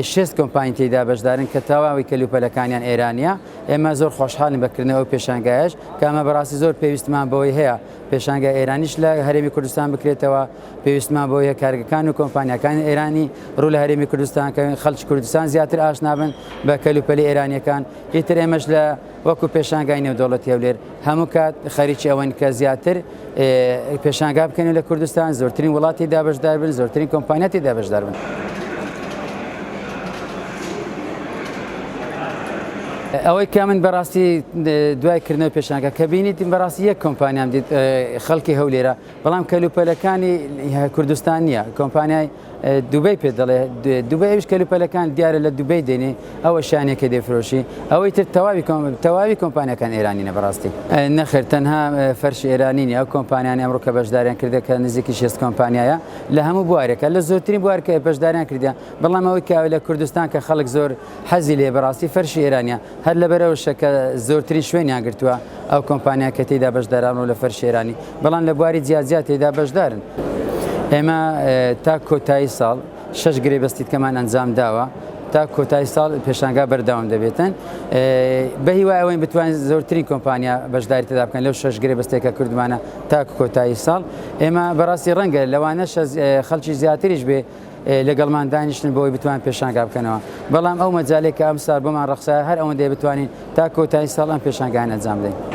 شست کۆمپانی تێیدا بەشدارن کە تەواوی کەلوپەلەکانیان ئێرانیە. ئێمە زۆر خۆشحاڵین بەکردنەوە پێشانگایش کە ئەمە بەڕاستی زۆر پێویستمان بەوەی هەیە پێشانگای ئێرانیش لە هەرێمی کوردستان بکرێتەوە، پێویستمان بەوەی هەیە کارگەکان و کۆمپانیەکانی ئێرانی ڕوو لە هەرێمی کوردستان کە خەڵکی کوردستان زیاتر ئاشنا بن بە کەلوپەلی ئێرانیەکان. ئیتر ئێمەش لە وەکو پێشانگای نێودەوڵەتی هەولێر هەموو کات خەریکی ئەوەن کە زیاتر پێشانگا بکەن لە کوردستان، زۆرترین وڵاتی دابەشدار بن، زۆرترین کۆمپانیاتی دابەشدار بن. ئەوەی کە من بەڕاستی دوایکردنەوە پێشانگە کە بینیتیم بەڕاستی یەک کۆمپانیام دیت خەڵکی هەولێرە، بەڵام کەلوپەلەکانی کوردستان نییە، کۆمپانیای دوبەی پێ دەڵێ دوبەی ئەوش کەلوپەلەکان دیارە لە دوبەی دێنێ ئەوە شانێکە دەفرۆشی، ئەوەی تر تەواوی کۆمپانیەکان ئێرانینە بەڕاستی. نەخێر تەنها فەرشی ئێرانینی ئەو کۆمپانیانی ئەمڕۆ کە بەشداریان کردە کە نزیکی 6 کۆمپانیایە لە هەموو بوارێکە لە زۆرترین بوارکە بەشداریان کردیە، بەڵام ئەوەی کە لە کوردستان کە خەڵک زۆر حەزی لێ بەڕاستی فەرشی ئێرانیە، هەر لەبەرەوەشە کە زۆرترین شوێنیان گرتووە ئەو کۆمپانیا کە تێیدا بەشداران و لە فەرشی ئێرانی، بەڵام لە بواری جیاجات تێیدا بەشدارن. ئێمە تا کۆتایی ساڵ 6 گرێبەستیتکەمان ئەنجام داوە، تا کۆتایی ساڵ پێشانگا بەردەوام دەبێتن بە هیوای ئەوەی بتوانین زۆرترین کۆمپانیا بەشداری تێدا بکەن لەو 6 گرێبەستێکە کردمانە تا کۆتایی ساڵ. ئێمە بەڕاستی ڕەنگە لەوانەش خەڵکی زیاتریش بێ لەگەڵمان دانیشتن بۆی بتوان پێشانگا بکەنەوە، بەڵام ئەو مەجالێک کە ئەم ساڵ بۆمان ڕەخسا هەر ئەوەندەیە بتوانین تا کۆتایی ساڵ ئەم پێشانگایان ئەنجام بدەین.